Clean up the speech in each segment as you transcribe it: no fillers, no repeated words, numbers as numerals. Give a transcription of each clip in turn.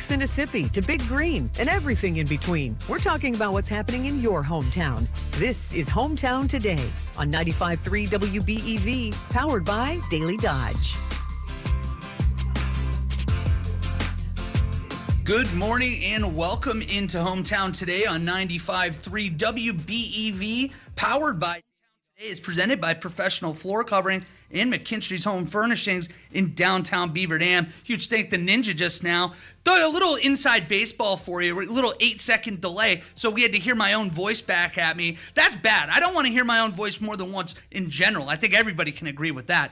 Mississippi to Big Green and everything in between. We're talking about what's happening in your hometown. This is Hometown Today on 95.3 WBEV, powered by Daily Dodge. Good morning and welcome into Hometown Today on 95.3 WBEV, powered by Today is presented by Professional Floor Covering and McKinstry's Home Furnishings in downtown Beaver Dam. Huge thank the Ninja just now. Thought a little inside baseball for you, a little 8-second delay, so we had to hear my own voice back at me. That's bad. I don't want to hear my own voice more than once in general. I think everybody can agree with that.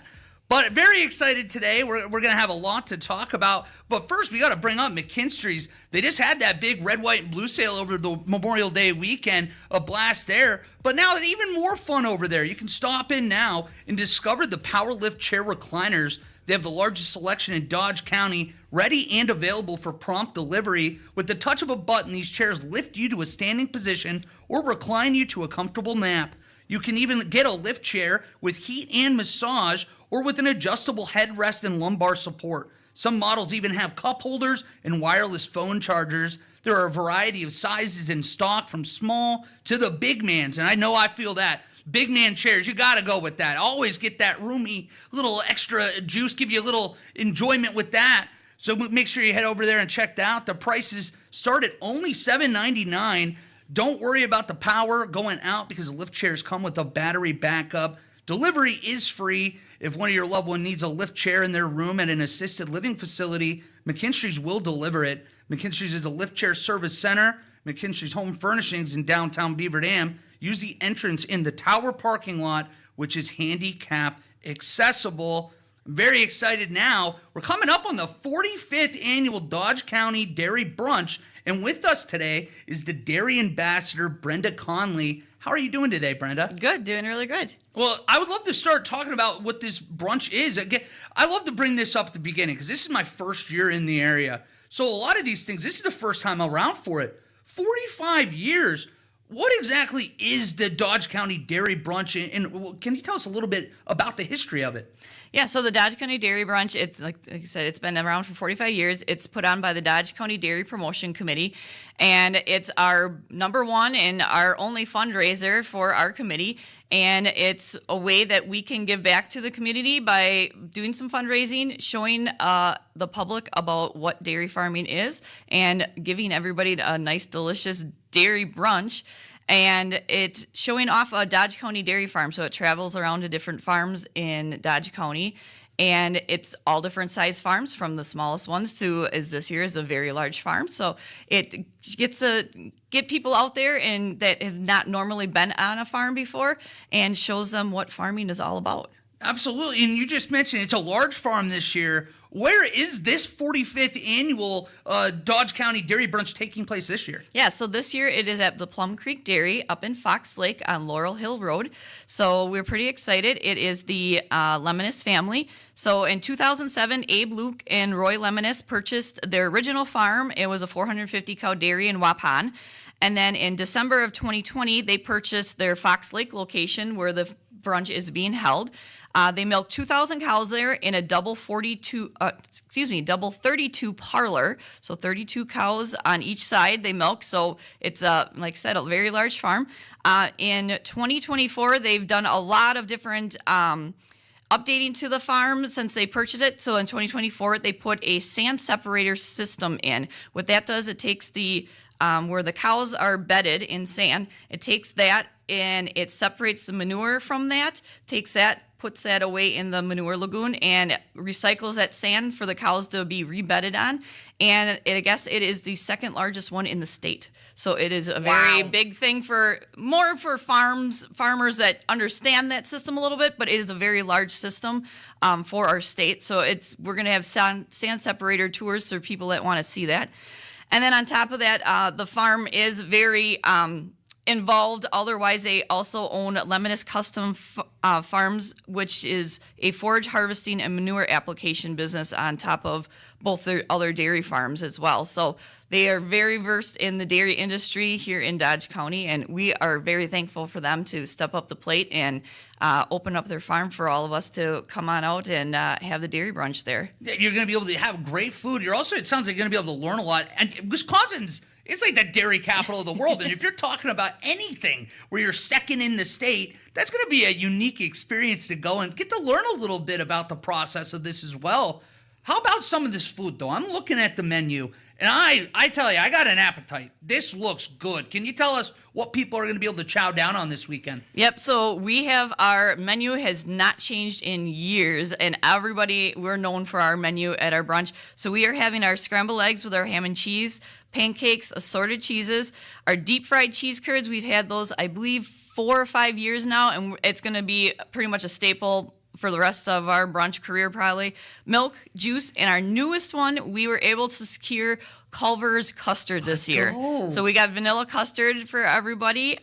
But very excited today. We're going to have a lot to talk about. But first, we got to bring up McKinstry's. They just had that big red, white, and blue sale over the Memorial Day weekend. A blast there. But now even more fun over there. You can stop in now and discover the PowerLift chair recliners. They have the largest selection in Dodge County, ready and available for prompt delivery. With the touch of a button, these chairs lift you to a standing position or recline you to a comfortable nap. You can even get a lift chair with heat and massage or with an adjustable headrest and lumbar support. Some models even have cup holders and wireless phone chargers. There are a variety of sizes in stock from small to the big mans, and I know I feel that. Big man chairs, you got to go with that. Always get that roomy little extra juice, give you a little enjoyment with that. So make sure you head over there and check that out. The prices start at only $7.99. Don't worry about the power going out because the lift chairs come with a battery backup. Delivery is free. If one of your loved ones needs a lift chair in their room at an assisted living facility, McKinstry's will deliver it. McKinstry's is a lift chair service center. McKinstry's Home Furnishings in downtown Beaver Dam. Use the entrance in the tower parking lot, which is handicap accessible. I'm very excited now. We're coming up on the 45th annual Dodge County Dairy Brunch. And with us today is the Dairy Ambassador, Brenda Conley. How are you doing today, Brenda? Good, doing really good. Well, I would love to start talking about what this brunch is. Again, I love to bring this up at the beginning because this is my first year in the area. So a lot of these things, this is the first time around for it. 45 years. What exactly is the Dodge County Dairy Brunch? And can you tell us a little bit about the history of it? Yeah, so the Dodge County Dairy Brunch, it's like I said, it's been around for 45 years. It's put on by the Dodge County Dairy Promotion Committee, and it's our number one and our only fundraiser for our committee. And it's a way that we can give back to the community by doing some fundraising, showing the public about what dairy farming is, and giving everybody a nice, delicious dairy brunch. And it's showing off a Dodge County dairy farm. So it travels around to different farms in Dodge County. And it's all different size farms, from the smallest ones to, as this year, is a very large farm. So it gets to get people out there and that have not normally been on a farm before, and shows them what farming is all about. Absolutely. And you just mentioned it's a large farm this year. Where is this 45th annual Dodge County Dairy Brunch taking place this year? Yeah, so this year it is at the Plum Creek Dairy up in Fox Lake on Laurel Hill Road. So we're pretty excited. It is the Lemonis family. So in 2007, Abe Luke and Roy Lemonis purchased their original farm. It was a 450-cow dairy in Waupun. And then in December of 2020, they purchased their Fox Lake location where the brunch is being held. They milk 2,000 cows there in a double 32 parlor. So 32 cows on each side they milk. So it's, like I said, a very large farm. In 2024, they've done a lot of different updating to the farm since they purchased it. So in 2024, they put a sand separator system in. What that does, it takes the where the cows are bedded in sand, it takes that and it separates the manure from that, takes that, puts that away in the manure lagoon, and recycles that sand for the cows to be rebedded on. And I guess it is the second largest one in the state. So it is a very big thing for farmers that understand that system a little bit, but it is a very large system for our state. So we're going to have sand separator tours for people that want to see that. And then on top of that, the farm is very involved. Otherwise, they also own Lemonis Custom Farms, which is a forage harvesting and manure application business on top of both their other dairy farms as well. So they are very versed in the dairy industry here in Dodge County, and we are very thankful for them to step up the plate and open up their farm for all of us to come on out and have the dairy brunch there. You're going to be able to have great food. You're also, it sounds like you're going to be able to learn a lot. And Wisconsin's, it's like the dairy capital of the world. And if you're talking about anything where you're second in the state, that's going to be a unique experience to go and get to learn a little bit about the process of this as well. How about some of this food, though? I'm looking at the menu, and I tell you, I got an appetite. This looks good. Can you tell us what people are going to be able to chow down on this weekend? Yep, so we have our menu has not changed in years, and we're known for our menu at our brunch. So we are having our scrambled eggs with our ham and cheese, pancakes, assorted cheeses, our deep fried cheese curds. We've had those, I believe, 4 or 5 years now, and it's going to be pretty much a staple for the rest of our brunch career probably. Milk, juice, and our newest one, we were able to secure Culver's custard this year. So we got vanilla custard for everybody.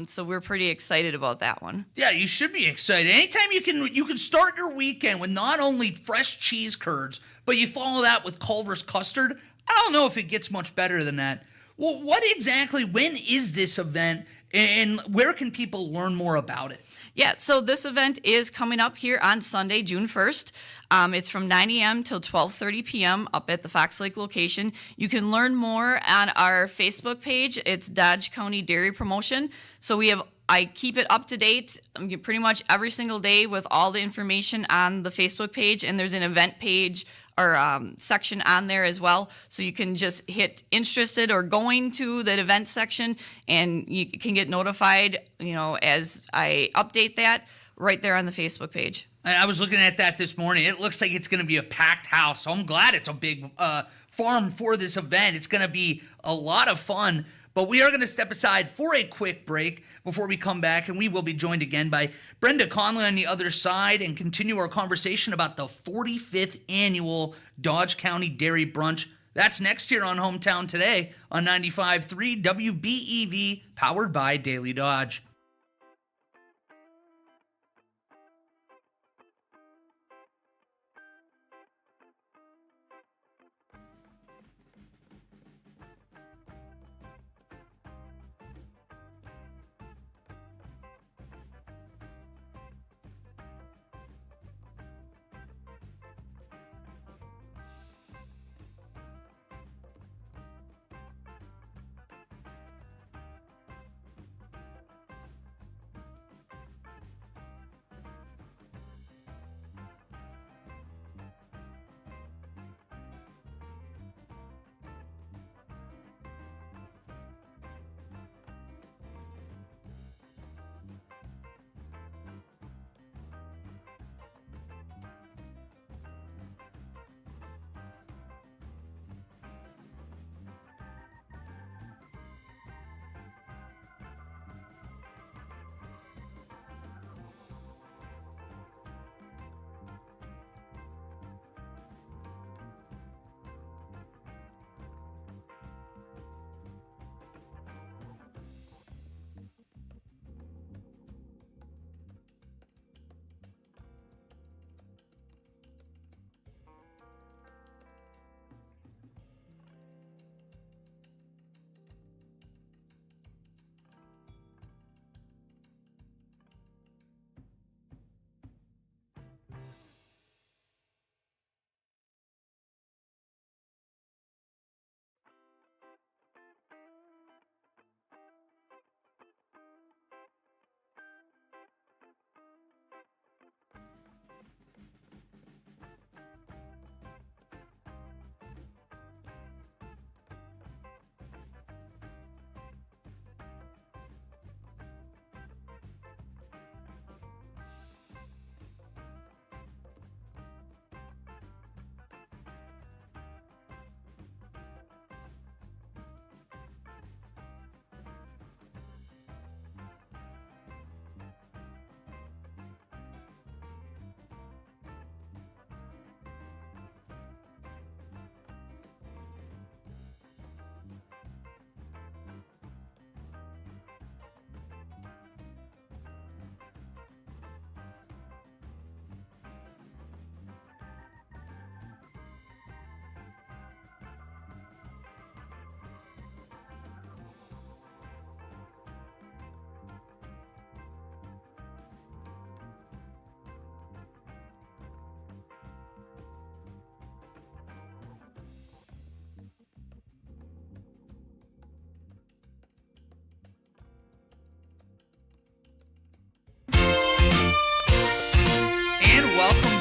So we're pretty excited about that one. Yeah, you should be excited. Anytime you can start your weekend with not only fresh cheese curds, but you follow that with Culver's custard. I don't know if it gets much better than that. Well, when is this event, and where can people learn more about it? Yeah, so this event is coming up here on Sunday, June 1st. It's from 9 a.m. till 12:30 p.m. up at the Fox Lake location. You can learn more on our Facebook page. It's Dodge County Dairy Promotion. So I keep it up to date pretty much every single day with all the information on the Facebook page, and there's an event page or section on there as well. So you can just hit interested or going to the event section, and you can get notified, as I update that right there on the Facebook page. And I was looking at that this morning. It looks like it's going to be a packed house. So I'm glad it's a big farm for this event. It's going to be a lot of fun. But we are going to step aside for a quick break before we come back, and we will be joined again by Brenda Conley on the other side and continue our conversation about the 45th annual Dodge County Dairy Brunch. That's next here on Hometown Today on 95.3 WBEV, powered by Daily Dodge.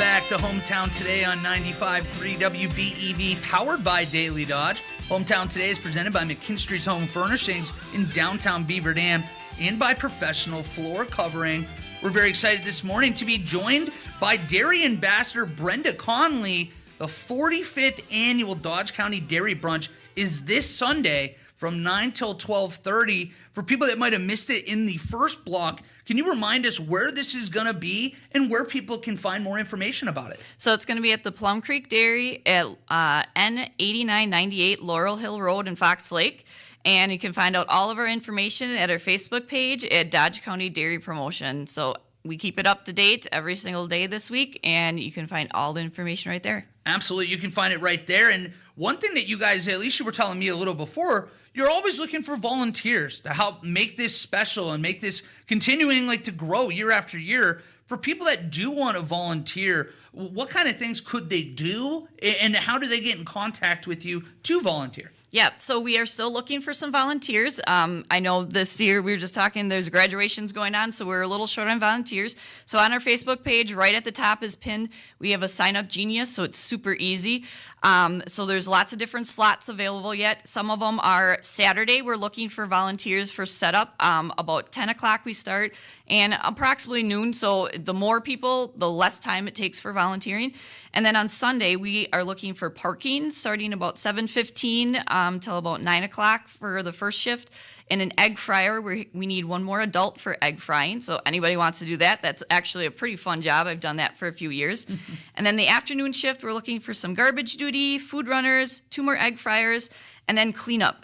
back to Hometown Today on 95.3 WBEV, powered by Daily Dodge. Hometown Today is presented by McKinstry's Home Furnishings in downtown Beaver Dam and by Professional Floor Covering. We're very excited this morning to be joined by Dairy Ambassador Brenda Conley. The 45th annual Dodge County Dairy Brunch is this Sunday from 9 till 12:30. For people that might have missed it in the first block, can you remind us where this is going to be and where people can find more information about it? So it's going to be at the Plum Creek Dairy at N8998 Laurel Hill Road in Fox Lake. And you can find out all of our information at our Facebook page at Dodge County Dairy Promotion. So we keep it up to date every single day this week, and you can find all the information right there. Absolutely. You can find it right there. And one thing that you guys, at least you were telling me a little before, you're always looking for volunteers to help make this special and make this continuing to grow year after year. For people that do want to volunteer, what kind of things could they do, and how do they get in contact with you to volunteer? Yeah, so we are still looking for some volunteers. I know this year we were just talking, there's graduations going on, so we're a little short on volunteers. So on our Facebook page, right at the top is pinned, we have a Sign Up Genius, so it's super easy. So there's lots of different slots available yet. Some of them are Saturday. We're looking for volunteers for setup. About 10 o'clock we start, and approximately noon. So the more people, the less time it takes for volunteering. And then on Sunday, we are looking for parking starting about 7:15 till about 9 o'clock for the first shift. And an egg fryer, we need one more adult for egg frying. So anybody wants to do that, that's actually a pretty fun job. I've done that for a few years. And then the afternoon shift, we're looking for some garbage duty, food runners, 2 more egg fryers, and then cleanup.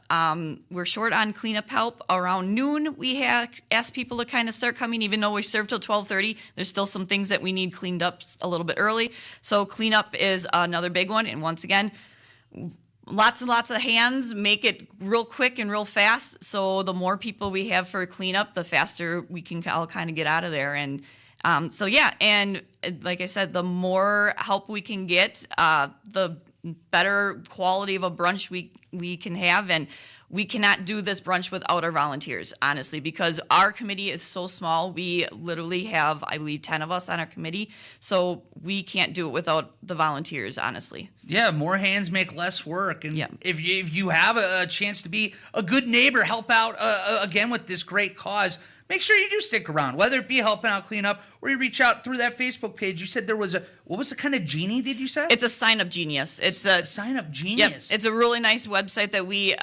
We're short on cleanup help. Around noon, we have asked people to kind of start coming, even though we serve till 12:30. There's still some things that we need cleaned up a little bit early. So cleanup is another big one. And once again, lots and lots of hands make it real quick and real fast. So the more people we have for cleanup, the faster we can all kind of get out of there. And so yeah, and like I said, the more help we can get, the better quality of a brunch we can have. And we cannot do this brunch without our volunteers, honestly, because our committee is so small. We literally have, I believe, 10 of us on our committee. So we can't do it without the volunteers, honestly. Yeah, more hands make less work. And Yeah. if you have a chance to be a good neighbor, help out again with this great cause, make sure you do stick around, whether it be helping out clean up or you reach out through that Facebook page. You said there was what was the kind of genie, did you say? It's a Sign Up Genius. It's a Sign Up Genius. Yep, it's a really nice website that we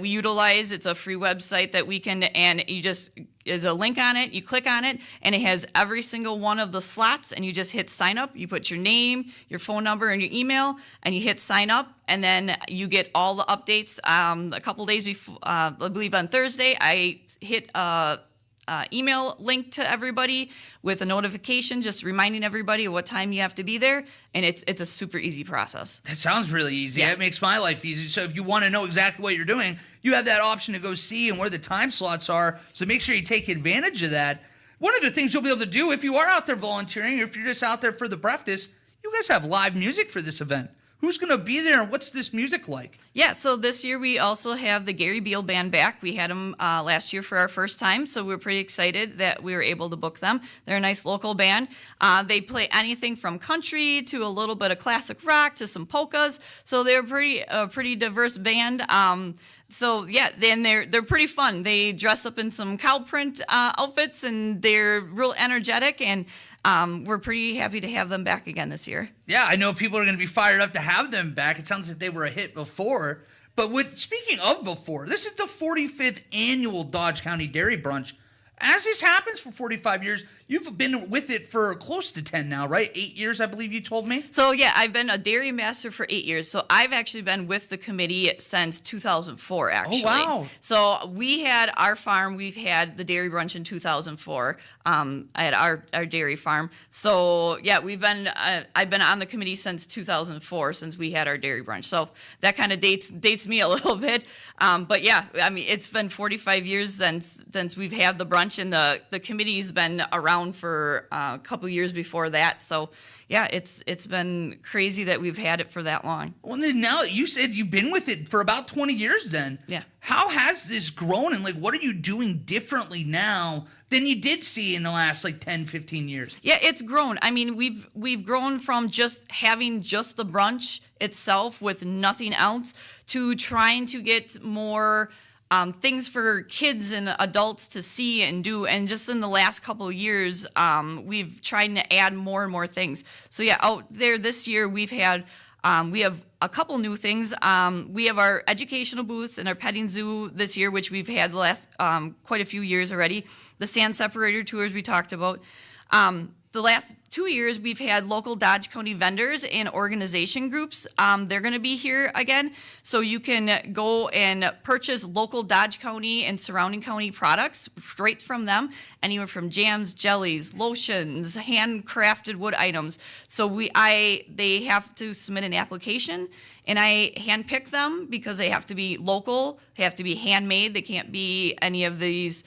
utilize. It's a free website that we can, and there's a link on it, you click on it, and it has every single one of the slots, and you just hit sign up. You put your name, your phone number, and your email, and you hit sign up, and then you get all the updates. A couple days before, I believe on Thursday, I hit email link to everybody with a notification just reminding everybody of what time you have to be there, and it's a super easy process. That sounds really easy. Yeah. That makes my life easy. So if you want to know exactly what you're doing, you have that option to go see and where the time slots are. So make sure you take advantage of that. One of the things you'll be able to do if you are out there volunteering, or if you're just out there for the breakfast, you guys have live music for this event. Who's going to be there, and what's this music like? Yeah, so this year we also have the Gary Beal Band back. We had them last year for our first time, so we're pretty excited that we were able to book them. They're a nice local band. They play anything from country to a little bit of classic rock to some polkas, so they're a pretty diverse band. So yeah, then they're pretty fun. They dress up in some cow print outfits, and they're real energetic, and we're pretty happy to have them back again this year. Yeah, I know people are going to be fired up to have them back. It sounds like they were a hit before. But speaking of before, this is the 45th annual Dodge County Dairy Brunch. As this happens for 45 years, you've been with it for close to 10 now, right? 8 years, I believe you told me. So yeah, I've been a dairy ambassador for 8 years. So I've actually been with the committee since 2004, actually. Oh, wow. So we had our farm, we've had the dairy brunch in 2004 at our dairy farm. So yeah, I've been on the committee since 2004, since we had our dairy brunch. So that kind of dates me a little bit. But yeah, I mean, it's been 45 years since we've had the brunch, and the committee's been around for a couple years before that. So yeah, it's been crazy that we've had it for that long. Well, then now you said you've been with it for about 20 years then. Yeah. How has this grown, and what are you doing differently now than you did see in the last like 10, 15 years. Yeah, it's grown. I mean, we've grown from just having just the brunch itself with nothing else to trying to get more things for kids and adults to see and do. And just in the last couple of years, we've tried to add more and more things. So yeah, out there this year, we have a couple new things. We have our educational booths and our petting zoo this year, which we've had the last quite a few years already. The sand separator tours we talked about. The last 2 years, we've had local Dodge County vendors and organization groups. They're going to be here again, so you can go and purchase local Dodge County and surrounding county products straight from them, anywhere from jams, jellies, lotions, handcrafted wood items. So they have to submit an application, and I handpick them because they have to be local, they have to be handmade. They can't be any of these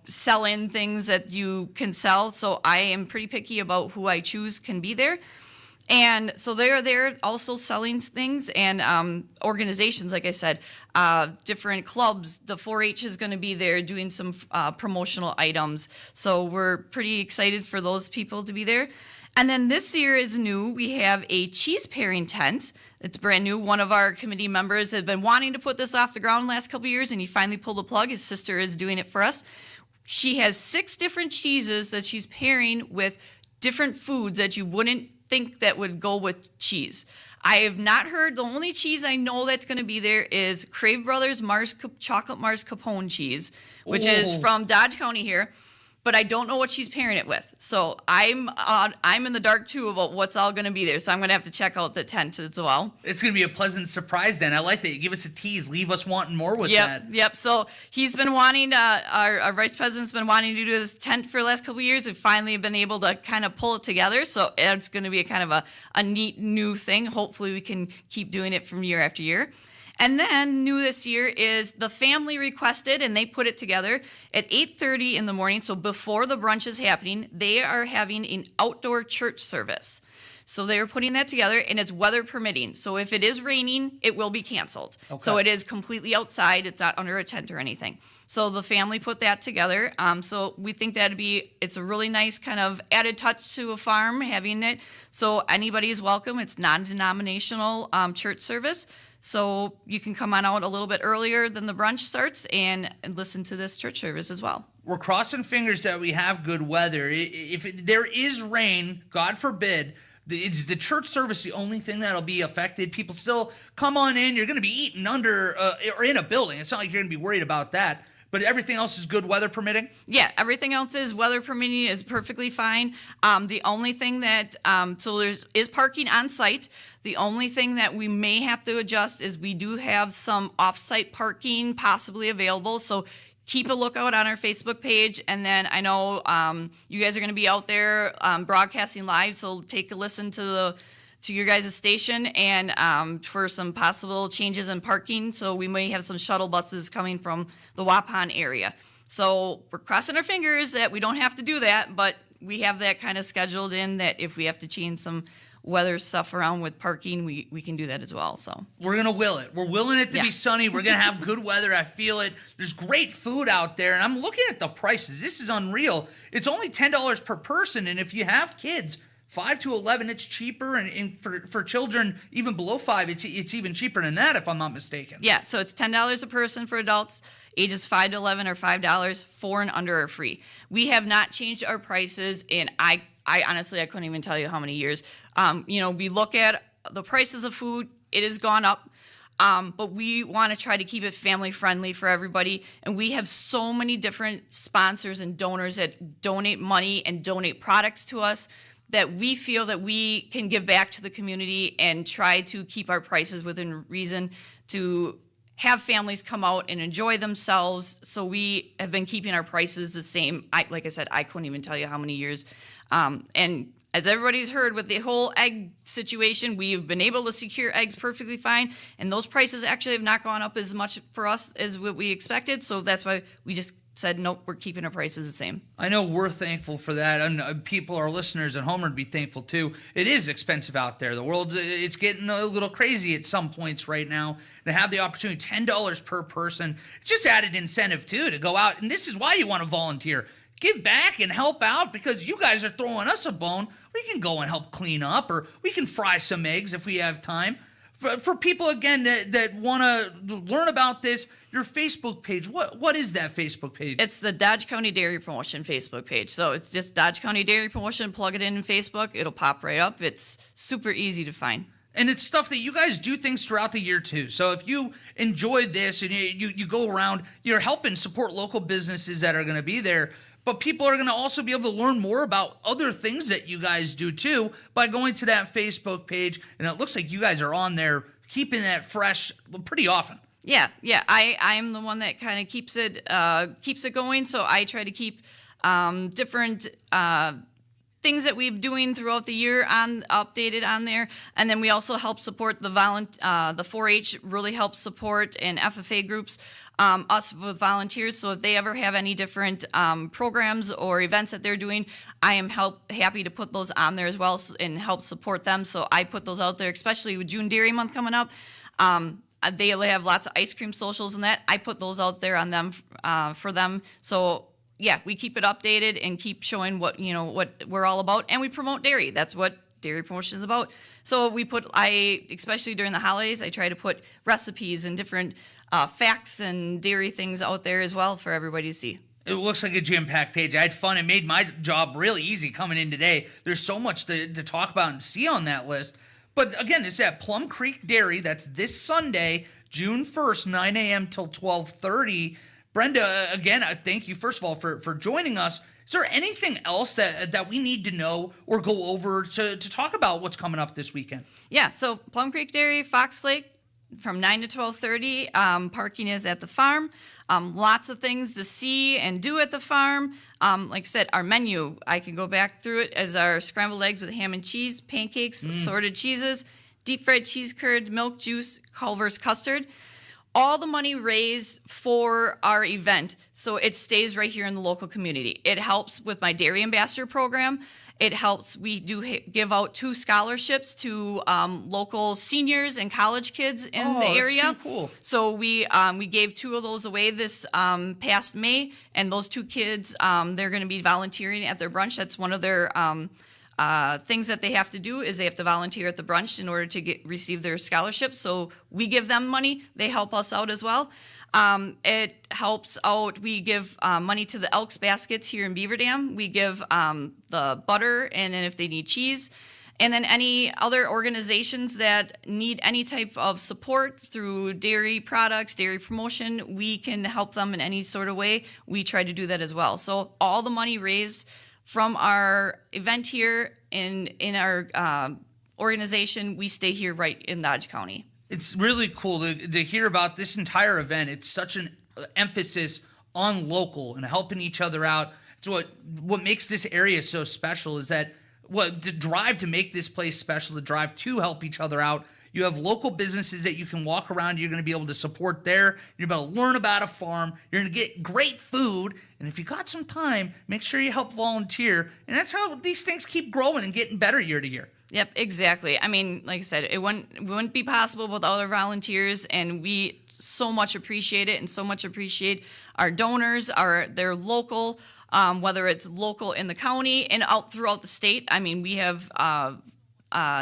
sell-in things that you can sell. So I am pretty picky about who I choose can be there. And so they're there also selling things and organizations, like I said, different clubs. The 4-H is going to be there doing some promotional items. So we're pretty excited for those people to be there. And then this year is new. We have a cheese pairing tent. It's brand new. One of our committee members had been wanting to put this off the ground the last couple of years, and he finally pulled the plug. His sister is doing it for us. She has 6 different cheeses that she's pairing with different foods that you wouldn't think that would go with cheese. I have not heard. The only cheese I know that's going to be there is Crave Brothers Chocolate Mars Capone cheese, which is from Dodge County here. But I don't know what she's pairing it with. So I'm in the dark too about what's all going to be there. So I'm going to have to check out the tent as well. It's going to be a pleasant surprise then. I like that. You give us a tease, leave us wanting more with that. Yep. So he's been wanting, our vice president's been wanting to do this tent for the last couple of years. We've finally been able to kind of pull it together. So it's going to be a kind of a neat new thing. Hopefully we can keep doing it from year after year. And then new this year is the family requested, and they put it together at 8:30 in the morning. So before the brunch is happening, they are having an outdoor church service. So they're putting that together, and it's weather permitting. So if it is raining, it will be canceled. Okay. So it is completely outside. It's not under a tent or anything. So the family put that together. So we think it's a really nice kind of added touch to a farm having it. So anybody is welcome. It's non-denominational church service. So you can come on out a little bit earlier than the brunch starts and listen to this church service as well. We're crossing fingers that we have good weather. If there is rain, God forbid, is the church service the only thing that'll be affected? People still come on in. You're going to be eating under or in a building. It's not like you're going to be worried about that. But everything else is good weather permitting? Yeah, everything else is weather permitting, is perfectly fine. The only thing that, so is parking on site. The only thing that we may have to adjust is we do have some off-site parking possibly available. So keep a lookout on our Facebook page. And then I know you guys are going to be out there broadcasting live. So take a listen to your guys' station and for some possible changes in parking. So we may have some shuttle buses coming from the Waupun area. So we're crossing our fingers that we don't have to do that, but we have that kind of scheduled in that if we have to change some weather stuff around with parking, we can do that as well. So we're going to will it. We're willing it to be sunny. We're going to have good weather. I feel it. There's great food out there, and I'm looking at the prices. This is unreal. It's only $10 per person, and if you have kids 5 to 11, it's cheaper, and for children even below 5, it's even cheaper than that, if I'm not mistaken. Yeah, so it's $10 a person for adults. Ages 5 to 11 are $5. 4 and under are free. We have not changed our prices, and I honestly, I couldn't even tell you how many years. We look at the prices of food, it has gone up. But we want to try to keep it family friendly for everybody. And we have so many different sponsors and donors that donate money and donate products to us that we feel that we can give back to the community and try to keep our prices within reason to have families come out and enjoy themselves. So we have been keeping our prices the same. Like I said, I couldn't even tell you how many years. And as everybody's heard with the whole egg situation, we've been able to secure eggs perfectly fine. And those prices actually have not gone up as much for us as what we expected. So that's why we just said, nope, we're keeping our prices the same. I know we're thankful for that, and people, our listeners at home, would be thankful too. It is expensive out there. The world, it's getting a little crazy at some points right now. To have the opportunity, $10 per person, it's just added incentive too to go out, and this is why you want to volunteer. Give back and help out because you guys are throwing us a bone. We can go and help clean up, or we can fry some eggs if we have time. For people, again, that want to learn about this, your Facebook page, what is that Facebook page? It's the Dodge County Dairy Promotion Facebook page. So it's just Dodge County Dairy Promotion. Plug it in Facebook. It'll pop right up. It's super easy to find. And it's stuff that you guys do things throughout the year, too. So if you enjoyed this and you go around, you're helping support local businesses that are going to be there. But people are going to also be able to learn more about other things that you guys do, too, by going to that Facebook page. And it looks like you guys are on there keeping that fresh pretty often. Yeah. I'm the one that kind of keeps it going. So I try to keep different things that we've doing throughout the year updated on there. And then we also help support the 4-H really helps support, and FFA groups us with volunteers. So if they ever have any different programs or events that they're doing, I am happy to put those on there as well and help support them. So I put those out there, especially with June Dairy Month coming up. They have lots of ice cream socials and that. I put those out there on them for them. So yeah, we keep it updated and keep showing what we're all about, and we promote dairy. That's what dairy promotion is about. So especially during the holidays, I try to put recipes and different facts and dairy things out there as well for everybody to see. It looks like a jam-packed page. I had fun. It made my job really easy coming in today. There's so much to talk about and see on that list. But again, it's at Plum Creek Dairy. That's this Sunday, June 1st, 9 a.m. till 12:30. Brenda, again, thank you, first of all, for joining us. Is there anything else that we need to know or go over to talk about what's coming up this weekend? Yeah, so Plum Creek Dairy, Fox Lake, from 9 to 12:30. Parking is at the farm. Lots of things to see and do at the farm. Like I said, our menu, I can go back through it, as our scrambled eggs with ham and cheese, pancakes, assorted cheeses, deep fried cheese curd, milk juice, Culver's custard. All the money raised for our event, so it stays right here in the local community. It helps with my Dairy Ambassador program. It helps. We do give out 2 scholarships to local seniors and college kids in the area. That's too cool. So we gave 2 of those away this past May, and those 2 kids, they're going to be volunteering at their brunch. That's one of their things that they have to do, is they have to volunteer at the brunch in order to receive their scholarship. So we give them money. They help us out as well. It helps out. We give money to the Elks Baskets here in Beaver Dam. We give the butter, and then if they need cheese. And then any other organizations that need any type of support through dairy products, dairy promotion, we can help them in any sort of way. We try to do that as well. So all the money raised from our event here in our organization, we stay here right in Dodge County. It's really cool to hear about this entire event. It's such an emphasis on local and helping each other out. It's what makes this area so special, is that the drive to make this place special, the drive to help each other out. You have local businesses that you can walk around. You're going to be able to support there. You're going to learn about a farm. You're going to get great food. And if you got some time, make sure you help volunteer. And that's how these things keep growing and getting better year to year. Yep, exactly. I mean, like I said, it wouldn't be possible without our volunteers, and we so much appreciate it, and so much appreciate our donors. They're local, whether it's local in the county and out throughout the state. I mean, we have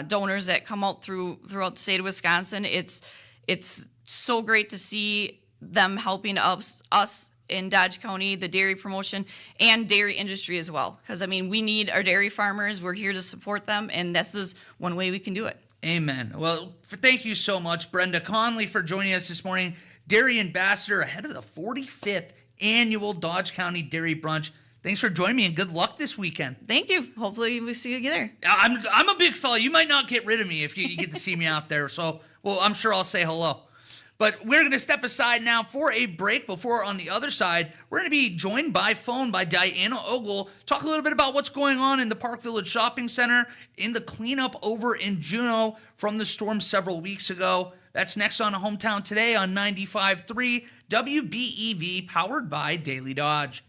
donors that come out throughout the state of Wisconsin. It's so great to see them helping us in Dodge County, the dairy promotion and dairy industry as well. Because I mean, we need our dairy farmers. We're here to support them, and this is one way we can do it. Amen. Well, thank you so much, Brenda Conley, for joining us this morning. Dairy Ambassador ahead of the 45th annual Dodge County Dairy Brunch. Thanks for joining me, and good luck this weekend. Thank you. Hopefully we'll see you there. I'm a big fella. You might not get rid of me if you get to see me out there. So, well, I'm sure I'll say hello. But we're going to step aside now for a break. Before, on the other side, we're going to be joined by phone by Diana Ogle. Talk a little bit about what's going on in the Park Village Shopping Center, in the cleanup over in Juneau from the storm several weeks ago. That's next on Hometown Today on 95.3 WBEV, powered by Daily Dodge.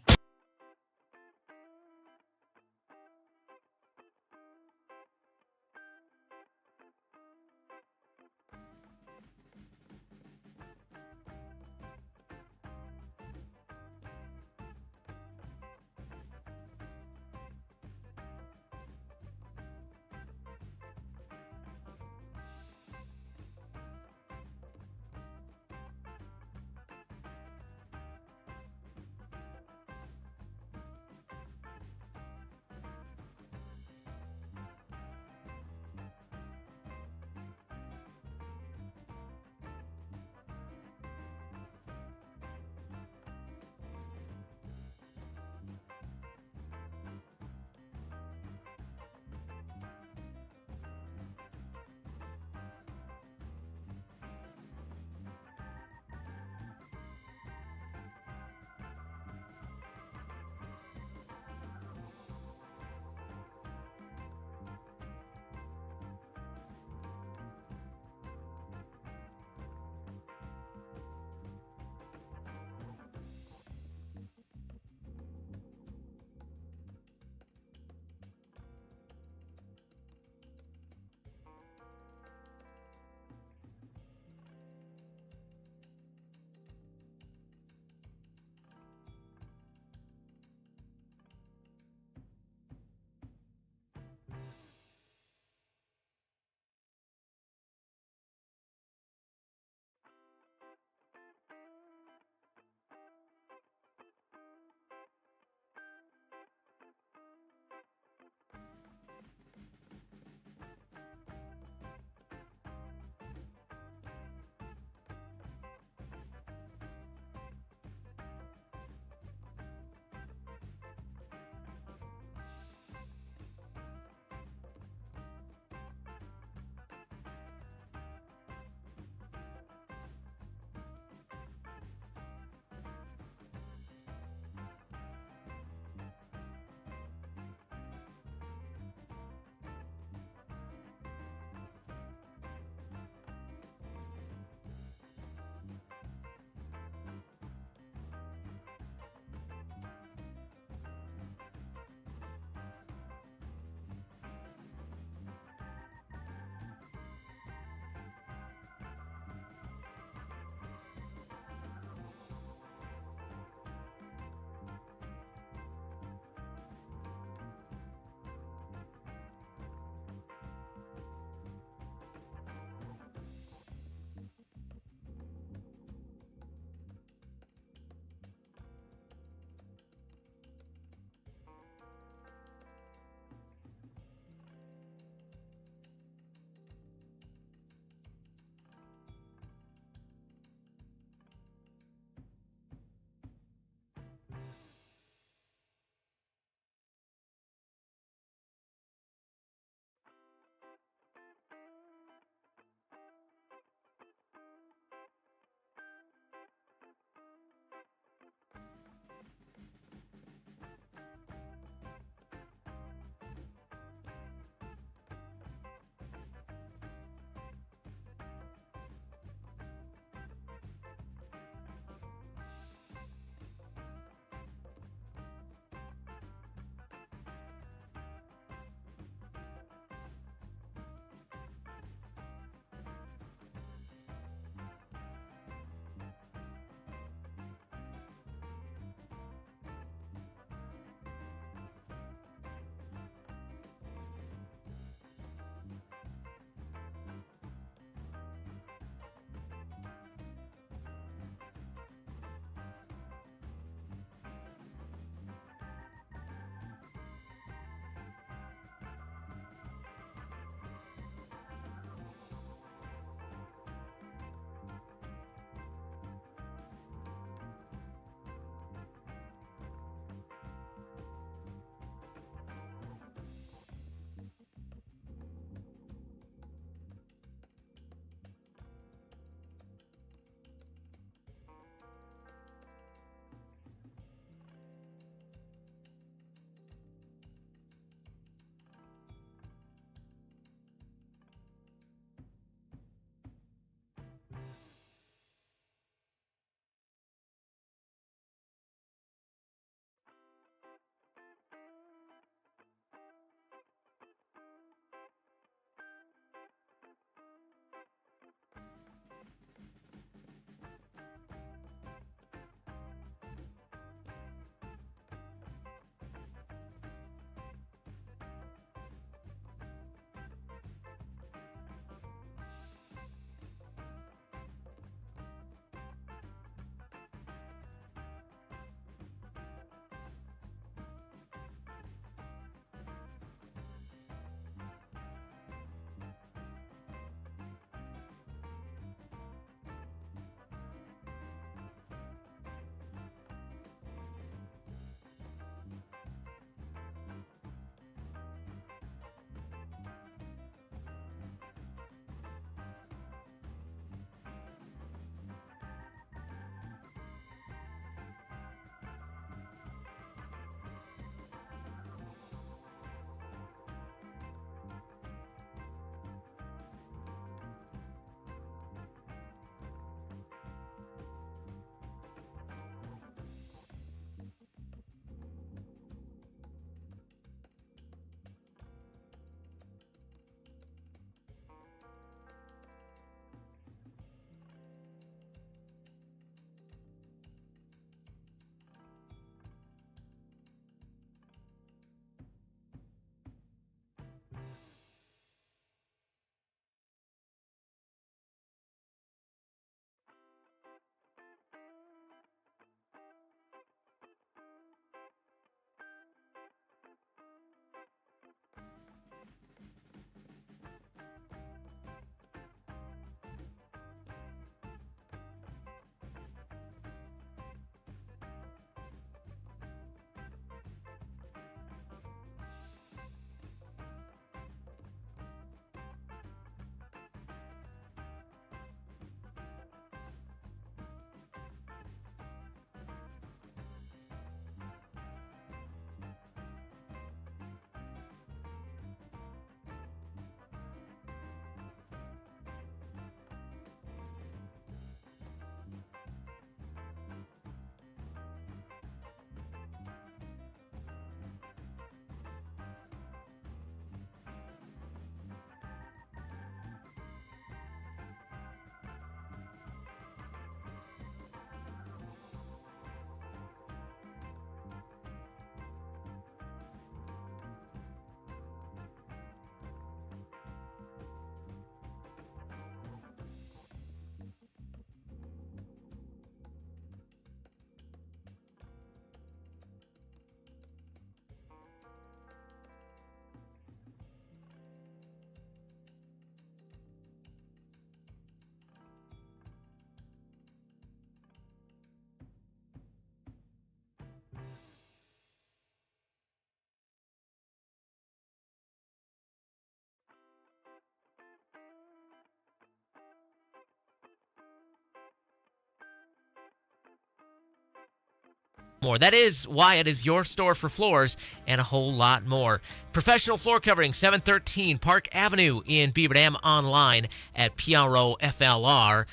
more. That is why it is your store for floors and a whole lot more. Professional floor covering, 713 Park Avenue in Beaver Dam, online at PROFLR.com.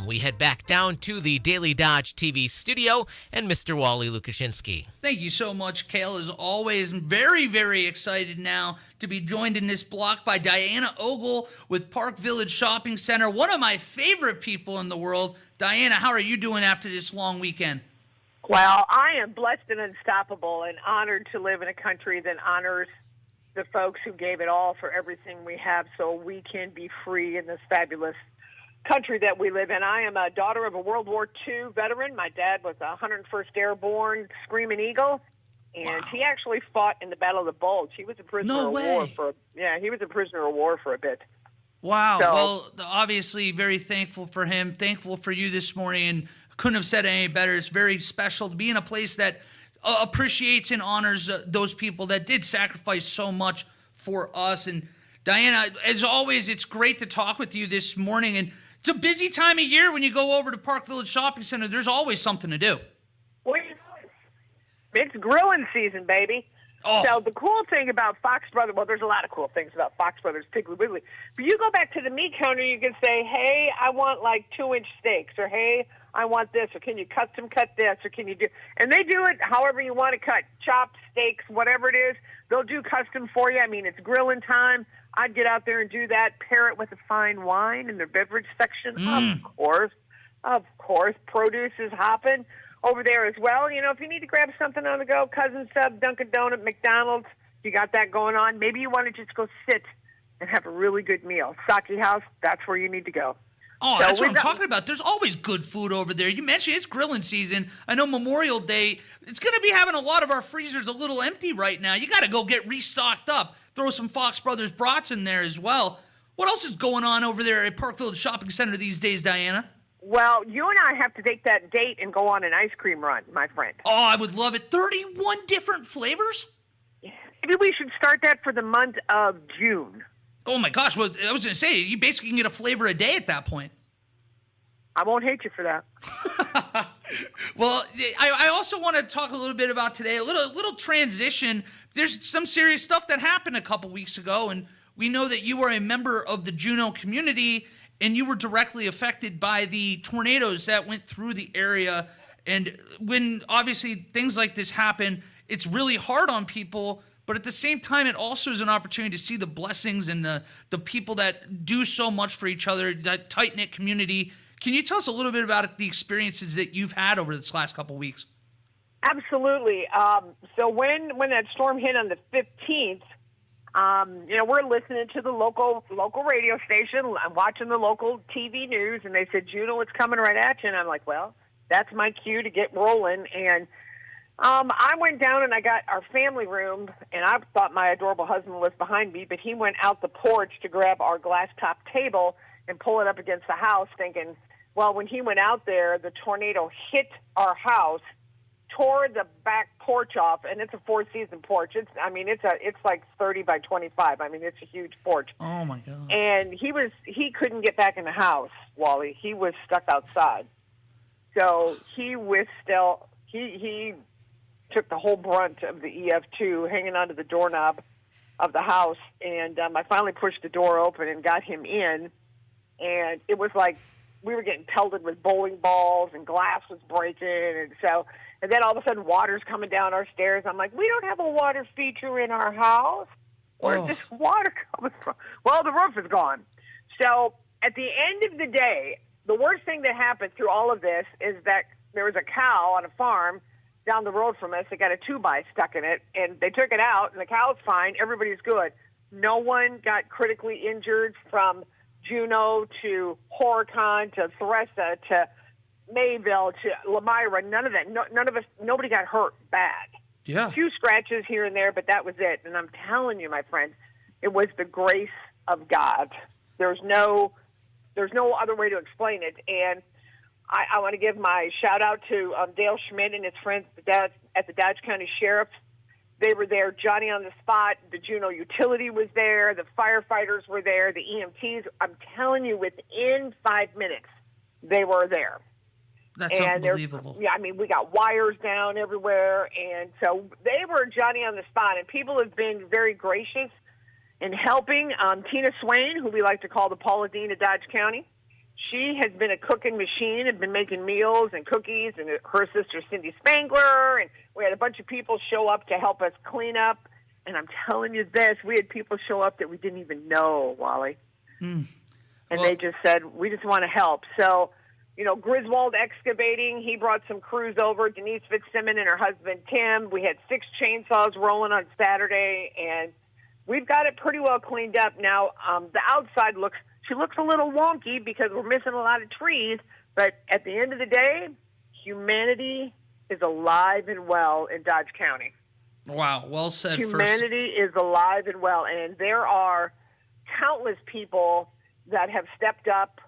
We head back down to the Daily Dodge TV studio and Mr. Wally Lukashinsky. Thank you so much, Kale. As always, I'm very, very excited now to be joined in this block by Diana Ogle with Park Village Shopping Center, one of my favorite people in the world. Diana, how are you doing after this long weekend? Well, I am blessed and unstoppable and honored to live in a country that honors the folks who gave it all for everything we have so we can be free in this fabulous country that we live in. I am a daughter of a World War II veteran. My dad was a 101st Airborne Screaming Eagle, and he actually fought in the Battle of the Bulge. He was a prisoner of war he was a prisoner of war for a bit. Wow. So, well, obviously very thankful for him, thankful for you this morning, and couldn't have said it any better. It's very special to be in a place that appreciates and honors those people that did sacrifice so much for us. And Diana, as always, it's great to talk with you this morning. And it's a busy time of year when you go over to Park Village Shopping Center. There's always something to do. Well, it's grilling season, baby. Oh. So the cool thing about Fox Brothers, well, there's a lot of cool things about Fox Brothers, Piggly Wiggly. But you go back to the meat counter, you can say, hey, I want like 2-inch steaks, or hey, I want this, or can you custom cut this, or can you do, and they do it however you want to cut, chopped steaks, whatever it is, they'll do custom for you. I mean, it's grilling time. I'd get out there and do that, pair it with a fine wine in their beverage section. Of course, produce is hopping over there as well. You know, if you need to grab something on the go, Cousin Sub, Dunkin' Donut, McDonald's, you got that going on. Maybe you want to just go sit and have a really good meal. Sake House, that's where you need to go. Oh, that's what I'm talking about. There's always good food over there. You mentioned it's grilling season. I know Memorial Day, it's going to be having a lot of our freezers a little empty right now. You got to go get restocked up. Throw some Fox Brothers brats in there as well. What else is going on over there at Park Village Shopping Center these days, Diana? Well, you and I have to take that date and go on an ice cream run, my friend. Oh, I would love it. 31 different flavors? Maybe we should start that for the month of June. Oh, my gosh. Well, I was going to say, you basically can get a flavor a day at that point. I won't hate you for that. Well, I also want to talk a little bit about today, a little transition. There's some serious stuff that happened a couple weeks ago, and we know that you are a member of the Juneau community, and you were directly affected by the tornadoes that went through the area. And when obviously things like this happen, it's really hard on people, but at the same time, it also is an opportunity to see the blessings and the people that do so much for each other, that tight-knit community. Can you tell us a little bit about the experiences that you've had over this last couple weeks? Absolutely. So when that storm hit on the 15th, we're listening to the local radio station. I'm watching the local TV news, and they said, Juneau, it's coming right at you. And I'm like, well, that's my cue to get rolling. And I went down and I got our family room, and I thought my adorable husband was behind me, but he went out the porch to grab our glass top table and pull it up against the house, thinking, well, when he went out there, the tornado hit our house, tore the back porch off, and it's a four-season porch. It's like 30 by 25. I mean, it's a huge porch. Oh my God! And he couldn't get back in the house, Wally. He was stuck outside. So he took the whole brunt of the EF2, hanging onto the doorknob of the house. And I finally pushed the door open and got him in, and it was like we were getting pelted with bowling balls, and glass was breaking, and then all of a sudden water's coming down our stairs. I'm like, we don't have a water feature in our house. Where's this water coming from? Well, the roof is gone. So at the end of the day, the worst thing that happened through all of this is that there was a cow on a farm down the road from us that got a 2x stuck in it, and they took it out, and the cow's fine. Everybody's good. No one got critically injured from Juneau to Horicon to Theresa to Mayville to Lamira. None of that. Nobody got hurt bad. Yeah. A few scratches here and there, but that was it. And I'm telling you, my friend, it was the grace of God. There's no other way to explain it. And I want to give my shout out to Dale Schmidt and his friends at the Dodge County Sheriff. They were there, Johnny on the spot. The Juneau utility was there. The firefighters were there. The EMTs. I'm telling you, within 5 minutes, they were there. That's unbelievable. Yeah, I mean, we got wires down everywhere, and so they were Johnny on the spot, and people have been very gracious in helping. Tina Swain, who we like to call the Paula Dean of Dodge County, she has been a cooking machine and been making meals and cookies, and her sister Cindy Spangler, and we had a bunch of people show up to help us clean up. And I'm telling you this, we had people show up that we didn't even know, Wally. And they just said, we just want to help. So, you know, Griswold Excavating, he brought some crews over, Denise Fitzsimmons and her husband Tim. We had 6 chainsaws rolling on Saturday, and we've got it pretty well cleaned up. Now, the outside looks a little wonky because we're missing a lot of trees, but at the end of the day, humanity is alive and well in Dodge County. Wow, well said. Humanity is alive and well, and there are countless people that have stepped up,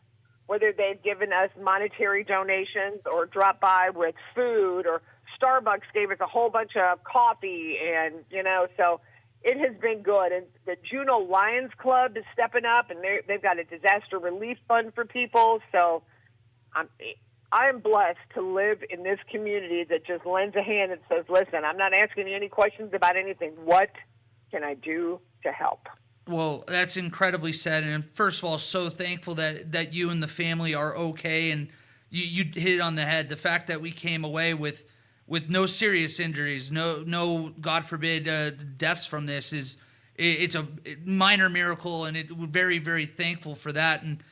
whether they've given us monetary donations or dropped by with food, or Starbucks gave us a whole bunch of coffee, and, you know, so it has been good. And the Juneau Lions Club is stepping up, and they've got a disaster relief fund for people. So I am blessed to live in this community that just lends a hand and says, listen, I'm not asking you any questions about anything. What can I do to help? Well, that's incredibly said. And first of all, so thankful that you and the family are okay. And you hit it on the head. The fact that we came away with no serious injuries, no God forbid deaths from this it's a minor miracle, and we're very, very thankful for that. And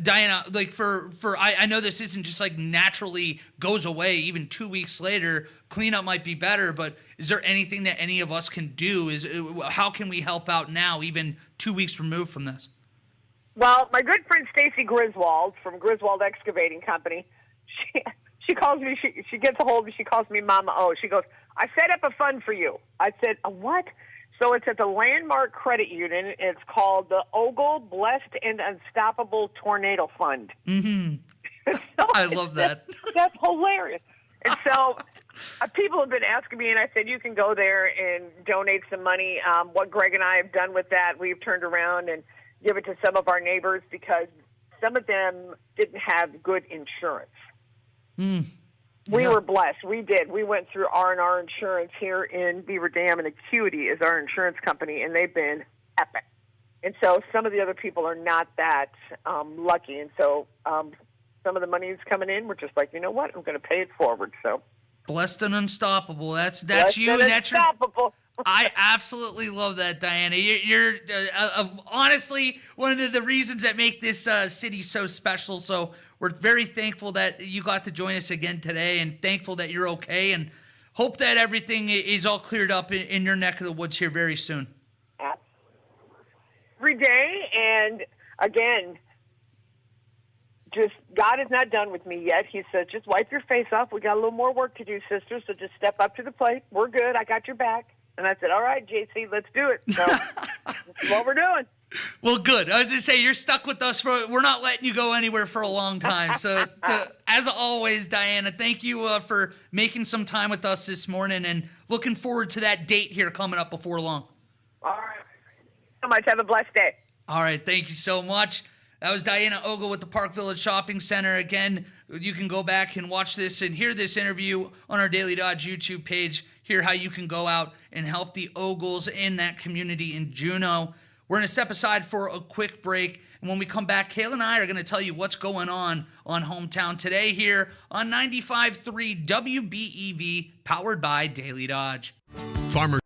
Diana, like I know this isn't just like naturally goes away. Even 2 weeks later, cleanup might be better. But is there anything that any of us can do? How can we help out now, even 2 weeks removed from this? Well, my good friend Stacy Griswold from Griswold Excavating Company, she calls me. She gets a hold of me. She calls me Mama O. She goes, I set up a fund for you. I said, a what? So it's at the Landmark Credit Union. It's called the Ogle Blessed and Unstoppable Tornado Fund. Mm-hmm. So I love that. That's hilarious. And so people have been asking me, and I said, you can go there and donate some money. What Greg and I have done with that, we've turned around and give it to some of our neighbors because some of them didn't have good insurance. We were blessed. We did. We went through R&R Insurance here in Beaver Dam, and Acuity is our insurance company, and they've been epic. And so some of the other people are not that lucky. And so some of the money is coming in. We're just like, you know what? I'm going to pay it forward. So blessed and unstoppable. That's you. And that's unstoppable. I absolutely love that, Diana. You're honestly one of the reasons that make this city so special. So we're very thankful that you got to join us again today, and thankful that you're okay, and hope that everything is all cleared up in your neck of the woods here very soon. Every day, and again, just God is not done with me yet. He says, just wipe your face off. We got a little more work to do, sister, so just step up to the plate. We're good. I got your back. And I said, all right, JC, let's do it. So that's what we're doing. Well, good. I was going to say, you're stuck with us. We're not letting you go anywhere for a long time. So, as always, Diana, thank you for making some time with us this morning, and looking forward to that date here coming up before long. All right. So much. Have a blessed day. All right. Thank you so much. That was Diana Ogle with the Park Village Shopping Center. Again, you can go back and watch this and hear this interview on our Daily Dodge YouTube page. Hear how you can go out and help the Ogles in that community in Juneau. We're going to step aside for a quick break. And when we come back, Kayla and I are going to tell you what's going on Hometown Today here on 95.3 WBEV, powered by Daily Dodge. Farmers.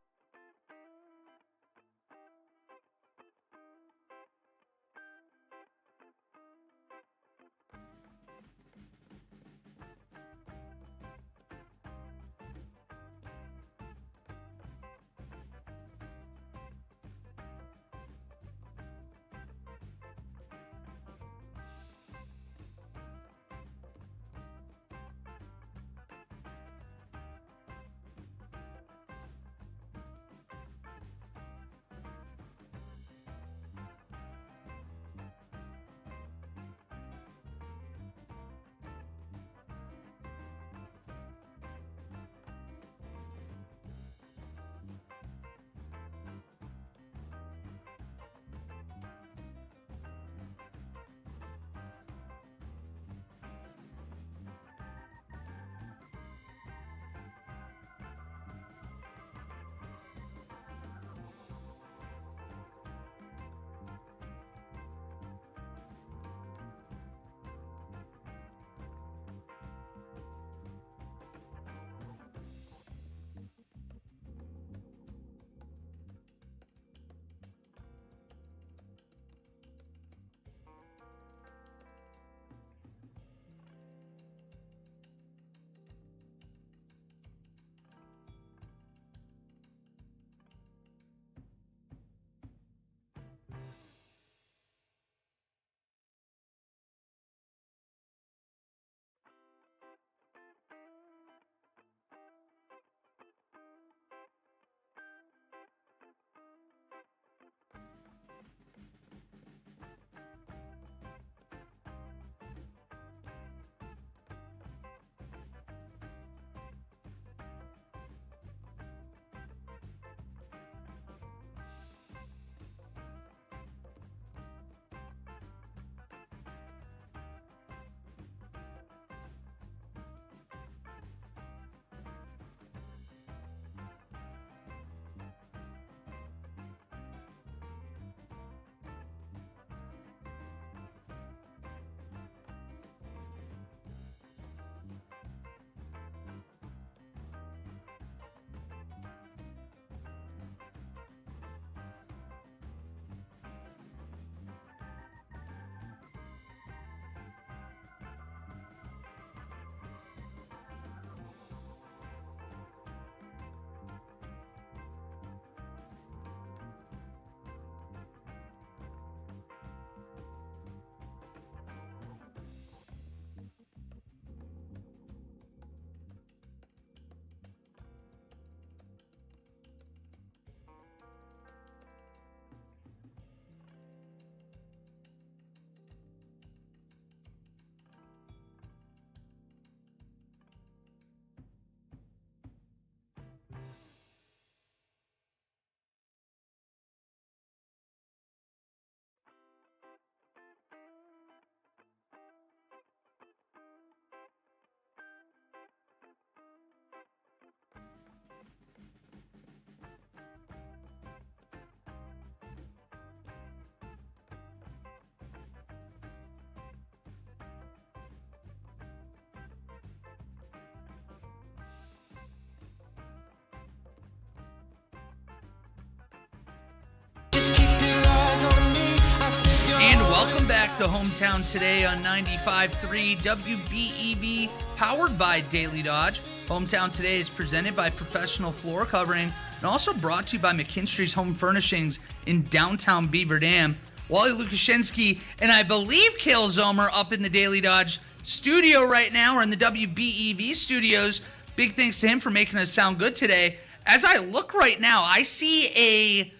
Welcome back to Hometown Today on 95.3 WBEV, powered by Daily Dodge. Hometown Today is presented by Professional Floor Covering and also brought to you by McKinstry's Home Furnishings in downtown Beaver Dam. Wally Lukashenski and I believe Cale Zomer up in the Daily Dodge studio right now, or in the WBEV studios. Big thanks to him for making us sound good today. As I look right now, I see a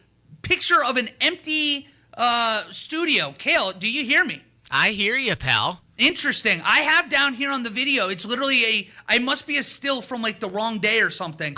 picture of an empty studio. Cale, do you hear me? I hear you, pal. Interesting. I have down here on the video, it's literally it must be a still from like the wrong day or something.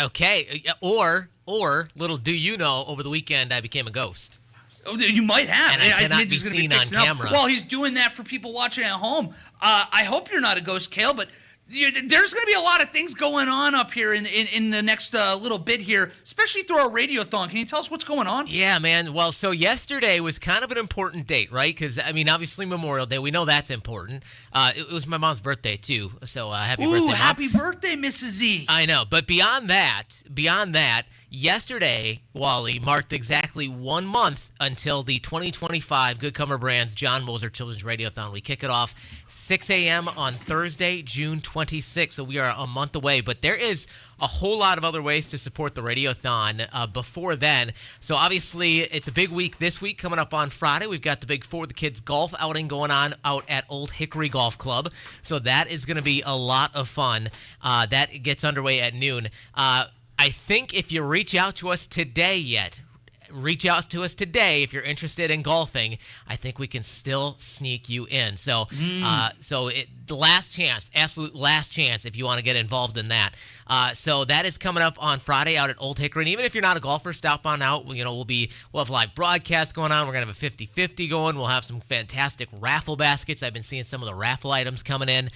Okay. Or little do you know, over the weekend I became a ghost. Oh, you might have. And I cannot be seen on camera. Well, he's doing that for people watching at home. I hope you're not a ghost, Cale, but there's going to be a lot of things going on up here in the next little bit here, especially through our radiothon. Can you tell us what's going on? Yeah, man. Well, so yesterday was kind of an important date, right? Because, I mean, obviously Memorial Day. We know that's important. It was my mom's birthday, too. So happy birthday, Mom. Happy birthday, Mrs. Z. I know. But beyond that, yesterday, Wally, marked exactly 1 month until the 2025 Good Comer Brands John Moser Children's Radiothon. We kick it off 6 a.m. on Thursday, June 26th. So we are a month away. But there is a whole lot of other ways to support the Radiothon before then. So obviously, it's a big week this week. Coming up on Friday, we've got the big For the Kids golf outing going on out at Old Hickory Golf Club. So that is going to be a lot of fun. That gets underway at noon. I think if you reach out to us today if you're interested in golfing. I think we can still sneak you in. So, the last chance, absolute last chance, if you want to get involved in that. So that is coming up on Friday out at Old Hickory. And even if you're not a golfer, stop on out. We'll have live broadcasts going on. We're gonna have a 50-50 going. We'll have some fantastic raffle baskets. I've been seeing some of the raffle items coming in.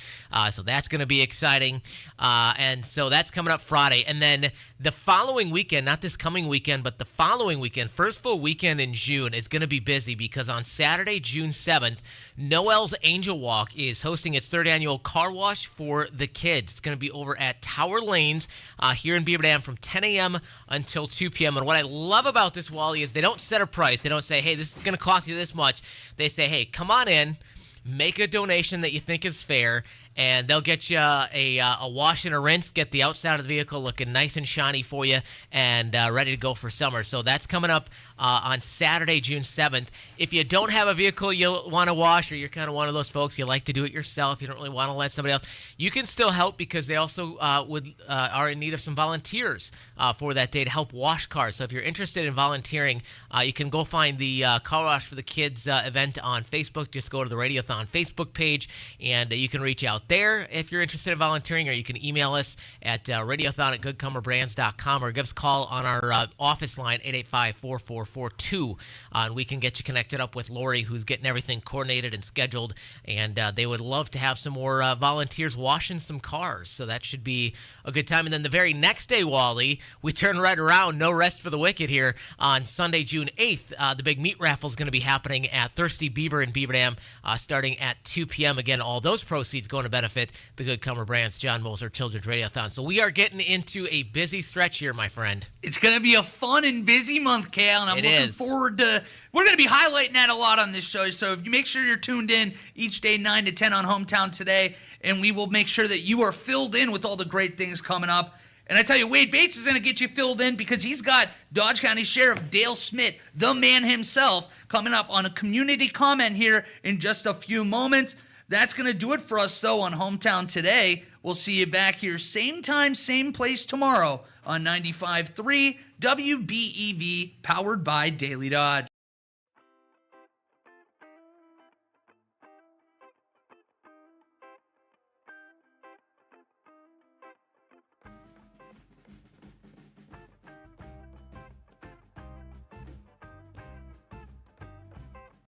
So that's gonna be exciting. And so that's coming up Friday. And then the following weekend, not this coming weekend, but the following weekend, first full weekend in June, is gonna be busy because on Saturday, June 7th, Noel's Angel Walk is hosting its third annual car wash for the kids. It's going to be over at Tower Lanes here in Beaver Dam from 10 a.m. until 2 p.m. And what I love about this, Wally, is they don't set a price. They don't say, hey, this is going to cost you this much. They say, hey, come on in, make a donation that you think is fair, and they'll get you a wash and a rinse, get the outside of the vehicle looking nice and shiny for you and ready to go for summer. So that's coming up on Saturday, June 7th. If you don't have a vehicle you want to wash, or you're kind of one of those folks, you like to do it yourself, you don't really want to let somebody else, you can still help because they also are in need of some volunteers for that day to help wash cars. So if you're interested in volunteering, you can go find the Car Wash for the Kids event on Facebook. Just go to the Radiothon Facebook page, and you can reach out there if you're interested in volunteering, or you can email us at radiothon@goodcomerbrands.com, or give us a call on our office line, 885-4442, and we can get you connected up with Lori, who's getting everything coordinated and scheduled, and they would love to have some more volunteers washing some cars, so that should be a good time. And then the very next day, Wally, we turn right around, no rest for the wicked here, on Sunday, June 8th. The big meat raffle is going to be happening at Thirsty Beaver in Beaver Dam starting at 2 p.m. Again, all those proceeds going to benefit the Good Comer Brands John Moser Children's Radiothon. So we are getting into a busy stretch here, my friend. It's going to be a fun and busy month, Cale, and I'm looking forward to. We're going to be highlighting that a lot on this show. So if you make sure you're tuned in each day, 9 to 10 on Hometown Today, and we will make sure that you are filled in with all the great things coming up. And I tell you, Wade Bates is going to get you filled in because he's got Dodge County Sheriff Dale Smith, the man himself, coming up on a community comment here in just a few moments. That's going to do it for us, though, on Hometown Today. We'll see you back here same time, same place tomorrow on 95.3 WBEV, powered by Daily Dodge.